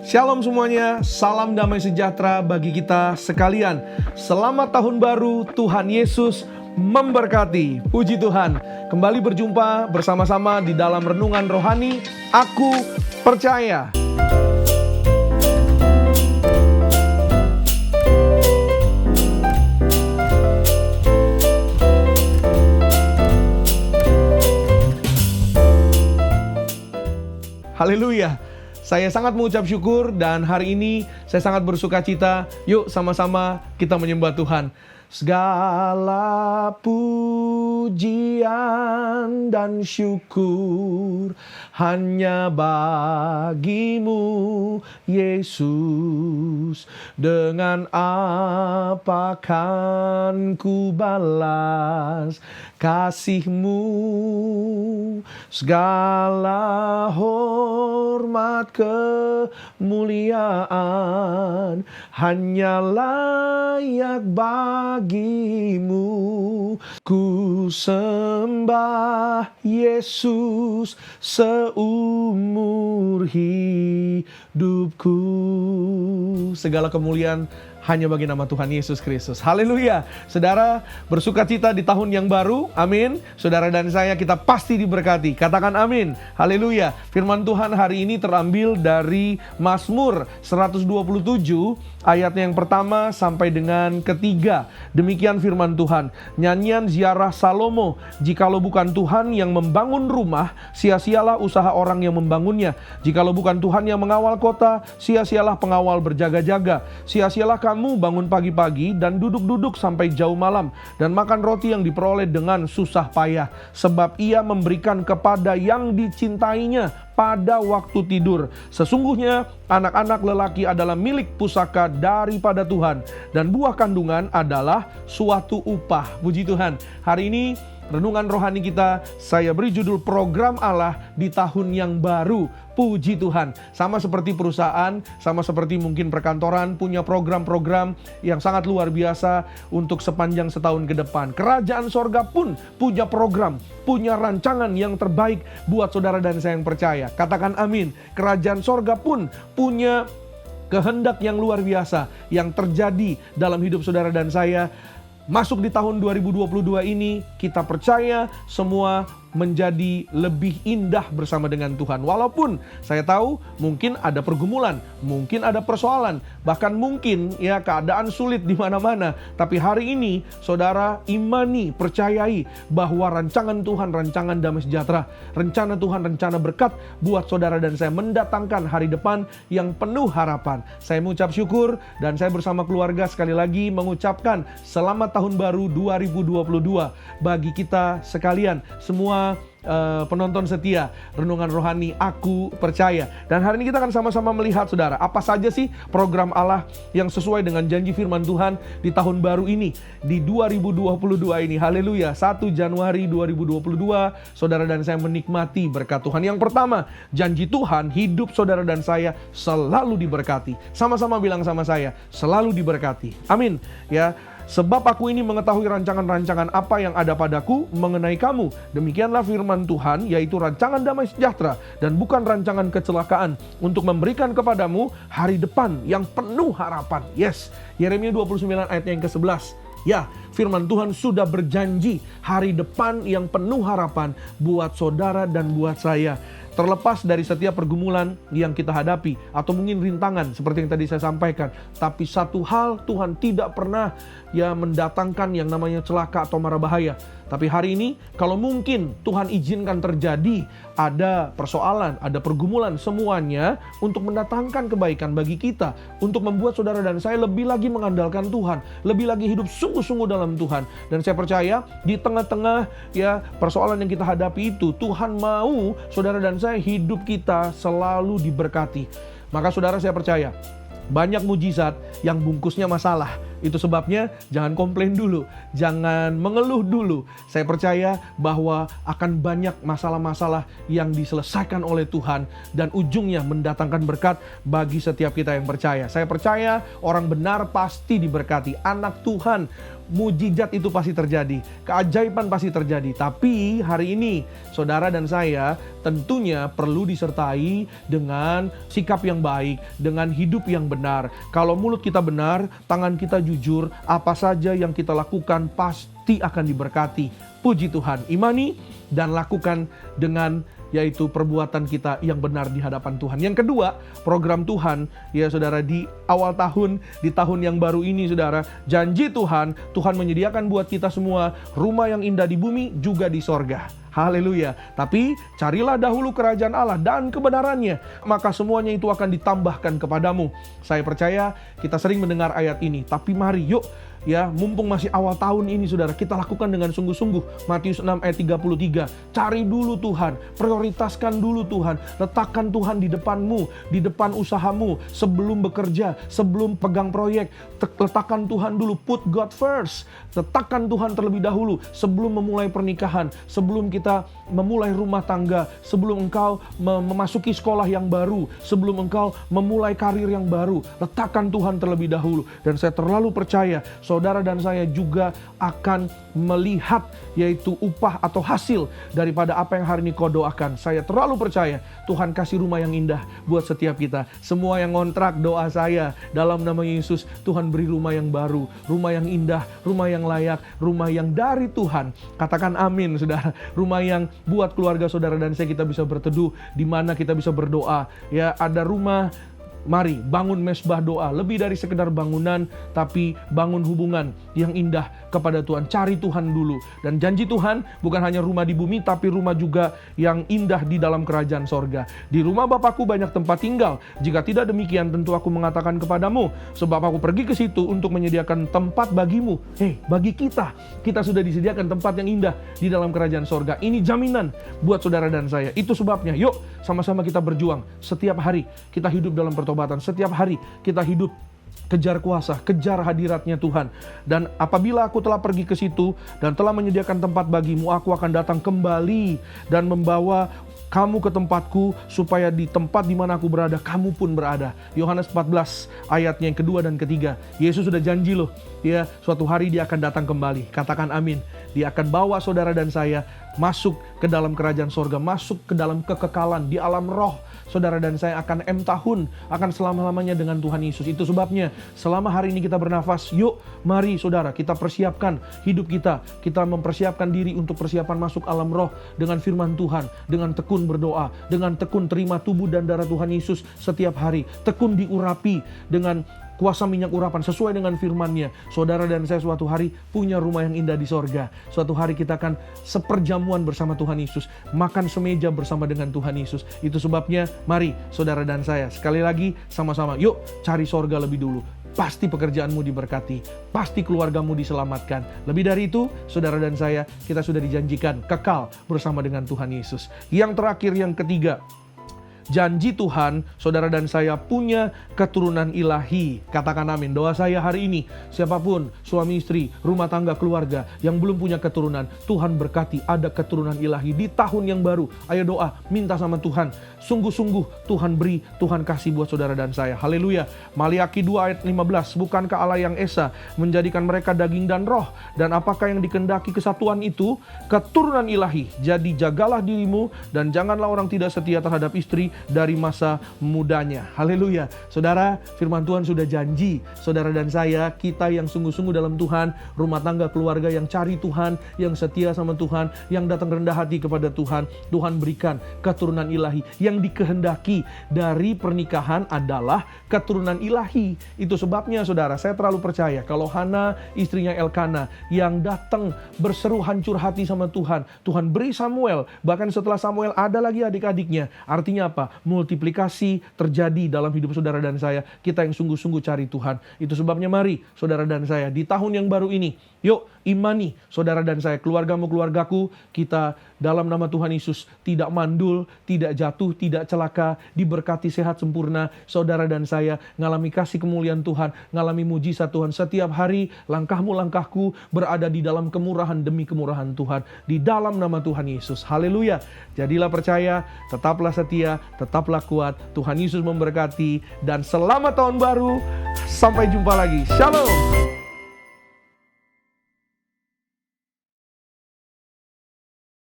Shalom semuanya, salam damai sejahtera bagi kita sekalian. Selamat tahun baru, Tuhan Yesus memberkati. Puji Tuhan, kembali berjumpa bersama-sama di dalam renungan rohani, Aku Percaya. Haleluya. Saya sangat mengucap syukur dan hari ini saya sangat bersuka cita. Yuk sama-sama kita menyembah Tuhan. Segala pujian dan syukur hanya bagimu, Yesus. Dengan apa kan ku balas kasih-Mu? Segala hormat kemuliaan hanya layak bagimu. Ku sembah Yesus seumur hidupku. Segala kemuliaan hanya bagi nama Tuhan Yesus Kristus. Haleluya. Saudara, bersuka cita di tahun yang baru. Amin. Saudara dan saya, kita pasti diberkati. Katakan amin. Haleluya. Firman Tuhan hari ini terambil dari Mazmur 127 ayatnya yang pertama sampai dengan ketiga. Demikian firman Tuhan. Nyanyian ziarah Salomo. Jikalau bukan Tuhan yang membangun rumah, sia-sialah usaha orang yang membangunnya. Jikalau bukan Tuhan yang mengawal kota, sia-sialah pengawal berjaga-jaga. Sia-sialah kamu bangun pagi-pagi dan duduk-duduk sampai jauh malam dan makan roti yang diperoleh dengan susah payah, sebab ia memberikan kepada yang dicintainya pada waktu tidur. Sesungguhnya anak-anak lelaki adalah milik pusaka daripada Tuhan, dan buah kandungan adalah suatu upah. Puji Tuhan. Hari ini renungan rohani kita, saya beri judul Program Allah di Tahun yang Baru. Puji Tuhan. Sama seperti perusahaan, sama seperti mungkin perkantoran, punya program-program yang sangat luar biasa untuk sepanjang setahun ke depan. Kerajaan sorga pun punya program, punya rancangan yang terbaik buat saudara dan saya yang percaya. Katakan amin. Kerajaan sorga pun punya kehendak yang luar biasa yang terjadi dalam hidup saudara dan saya. Masuk di tahun 2022 ini, kita percaya semua menjadi lebih indah bersama dengan Tuhan. Walaupun saya tahu mungkin ada pergumulan, mungkin ada persoalan, bahkan mungkin ya keadaan sulit di mana-mana. Tapi hari ini saudara imani, percayai bahwa rancangan Tuhan, rancangan damai sejahtera, rencana Tuhan, rencana berkat buat saudara dan saya mendatangkan hari depan yang penuh harapan. Saya mengucap syukur dan saya bersama keluarga sekali lagi mengucapkan selamat tahun baru 2022 bagi kita sekalian semua. Penonton setia renungan rohani Aku Percaya. Dan hari ini kita akan sama-sama melihat saudara, apa saja sih program Allah yang sesuai dengan janji firman Tuhan di tahun baru ini, di 2022 ini. Haleluya. 1 Januari 2022 saudara dan saya menikmati berkat Tuhan. Yang pertama, janji Tuhan hidup saudara dan saya selalu diberkati. Sama-sama bilang sama saya, selalu diberkati. Amin. Ya. Sebab aku ini mengetahui rancangan-rancangan apa yang ada padaku mengenai kamu. Demikianlah firman Tuhan, yaitu rancangan damai sejahtera dan bukan rancangan kecelakaan, untuk memberikan kepadamu hari depan yang penuh harapan. Yes, Yeremia 29 ayat yang ke-11. Ya, firman Tuhan sudah berjanji hari depan yang penuh harapan buat saudara dan buat saya. Terlepas dari setiap pergumulan yang kita hadapi atau mungkin rintangan seperti yang tadi saya sampaikan, tapi satu hal, Tuhan tidak pernah mendatangkan yang namanya celaka atau mara bahaya. Tapi hari ini kalau mungkin Tuhan izinkan terjadi ada persoalan, ada pergumulan, semuanya untuk mendatangkan kebaikan bagi kita, untuk membuat saudara dan saya lebih lagi mengandalkan Tuhan, lebih lagi hidup sungguh-sungguh dalam Tuhan. Dan saya percaya di tengah-tengah persoalan yang kita hadapi itu, Tuhan mau saudara dan saya hidup kita selalu diberkati. Maka saudara, saya percaya banyak mujizat yang bungkusnya masalah. Itu sebabnya jangan komplain dulu, jangan mengeluh dulu. Saya percaya bahwa akan banyak masalah-masalah yang diselesaikan oleh Tuhan dan ujungnya mendatangkan berkat bagi setiap kita yang percaya. Saya percaya orang benar pasti diberkati. Anak Tuhan mujizat itu pasti terjadi, keajaiban pasti terjadi. Tapi hari ini saudara dan saya tentunya perlu disertai dengan sikap yang baik, dengan hidup yang benar. Kalau mulut kita benar, tangan kita jujur, apa saja yang kita lakukan pasti akan diberkati. Puji Tuhan, imani dan lakukan dengan yaitu perbuatan kita yang benar di hadapan Tuhan. Yang kedua, program Tuhan, ya saudara, di awal tahun, di tahun yang baru ini saudara, janji Tuhan, Tuhan menyediakan buat kita semua rumah yang indah di bumi juga di sorga. Haleluya. Tapi carilah dahulu kerajaan Allah dan kebenarannya, maka semuanya itu akan ditambahkan kepadamu. Saya percaya kita sering mendengar ayat ini, tapi mari yuk, ya, mumpung masih awal tahun ini saudara, kita lakukan dengan sungguh-sungguh. Matius 6 ayat 33, cari dulu Tuhan, prioritaskan dulu Tuhan, letakkan Tuhan di depanmu, di depan usahamu, sebelum bekerja, sebelum pegang proyek, letakkan Tuhan dulu, put God first, letakkan Tuhan terlebih dahulu, sebelum memulai pernikahan, sebelum kita memulai rumah tangga, sebelum engkau memasuki sekolah yang baru, sebelum engkau memulai karir yang baru, letakkan Tuhan terlebih dahulu. Dan saya terlalu percaya saudara dan saya juga akan melihat yaitu upah atau hasil daripada apa yang hari ini kau doakan. Saya terlalu percaya Tuhan kasih rumah yang indah buat setiap kita. Semua yang ngontrak, doa saya dalam nama Yesus, Tuhan beri rumah yang baru, rumah yang indah, rumah yang layak, rumah yang dari Tuhan. Katakan amin saudara. Rumah yang buat keluarga saudara dan saya kita bisa berteduh, di mana kita bisa berdoa. Ya, ada rumah. Mari bangun mesbah doa, lebih dari sekedar bangunan, tapi bangun hubungan yang indah kepada Tuhan. Cari Tuhan dulu. Dan janji Tuhan bukan hanya rumah di bumi, tapi rumah juga yang indah di dalam kerajaan sorga. Di rumah Bapakku banyak tempat tinggal. Jika tidak demikian, tentu aku mengatakan kepadamu, sebab aku pergi ke situ untuk menyediakan tempat bagimu. Bagi kita sudah disediakan tempat yang indah di dalam kerajaan sorga. Ini jaminan buat saudara dan saya. Itu sebabnya, yuk sama-sama kita berjuang. Setiap hari kita hidup dalam pertobatan. Setiap hari kita hidup kejar kuasa, kejar hadiratnya Tuhan. Dan apabila aku telah pergi ke situ dan telah menyediakan tempat bagimu, aku akan datang kembali dan membawa kamu ke tempatku, supaya di tempat di mana aku berada, kamu pun berada. Yohanes 14 ayatnya yang kedua dan ketiga. Yesus sudah janji loh, ya, suatu hari dia akan datang kembali. Katakan amin. Dia akan bawa saudara dan saya masuk ke dalam kerajaan sorga, masuk ke dalam kekekalan di alam roh. Saudara dan saya akan tahun, akan selama-lamanya dengan Tuhan Yesus. Itu sebabnya selama hari ini kita bernafas, yuk mari saudara kita persiapkan hidup kita. Kita mempersiapkan diri untuk persiapan masuk alam roh dengan firman Tuhan, dengan tekun berdoa, dengan tekun terima tubuh dan darah Tuhan Yesus setiap hari. Tekun diurapi dengan kuasa minyak urapan sesuai dengan firman-Nya. Saudara dan saya suatu hari punya rumah yang indah di sorga. Suatu hari kita akan seperjamuan bersama Tuhan Yesus, makan semeja bersama dengan Tuhan Yesus. Itu sebabnya mari saudara dan saya sekali lagi sama-sama yuk cari sorga lebih dulu. Pasti pekerjaanmu diberkati, pasti keluargamu diselamatkan. Lebih dari itu, saudara dan saya, kita sudah dijanjikan kekal bersama dengan Tuhan Yesus. Yang terakhir, yang ketiga, janji Tuhan, saudara dan saya punya keturunan ilahi. Katakan amin. Doa saya hari ini, siapapun, suami istri, rumah tangga, keluarga yang belum punya keturunan, Tuhan berkati ada keturunan ilahi di tahun yang baru. Ayo doa, minta sama Tuhan. Sungguh-sungguh Tuhan beri, Tuhan kasih buat saudara dan saya. Haleluya. Maliaki 2 ayat 15. Bukankah Allah yang esa menjadikan mereka daging dan roh? Dan apakah yang dikehendaki kesatuan itu? Keturunan ilahi. Jadi jagalah dirimu dan janganlah orang tidak setia terhadap istri dari masa mudanya. Haleluya. Saudara, firman Tuhan sudah janji, saudara dan saya, kita yang sungguh-sungguh dalam Tuhan, rumah tangga, keluarga yang cari Tuhan, yang setia sama Tuhan, yang datang rendah hati kepada Tuhan, Tuhan berikan keturunan ilahi. Yang dikehendaki dari pernikahan adalah keturunan ilahi. Itu sebabnya saudara, saya terlalu percaya kalau Hana, istrinya Elkana, yang datang berseru hancur hati sama Tuhan, Tuhan beri Samuel, bahkan setelah Samuel ada lagi adik-adiknya. Artinya apa? Multiplikasi terjadi dalam hidup saudara dan saya. Kita yang sungguh-sungguh cari Tuhan. Itu sebabnya mari saudara dan saya di tahun yang baru ini, yuk imani saudara dan saya, keluargamu, keluargaku, kita dalam nama Tuhan Yesus tidak mandul, tidak jatuh, tidak celaka, diberkati sehat sempurna. Saudara dan saya ngalami kasih kemuliaan Tuhan, ngalami mujizat Tuhan. Setiap hari langkahmu, langkahku berada di dalam kemurahan demi kemurahan Tuhan. Di dalam nama Tuhan Yesus. Haleluya. Jadilah percaya, tetaplah setia, tetaplah kuat. Tuhan Yesus memberkati dan selamat tahun baru. Sampai jumpa lagi. Shalom.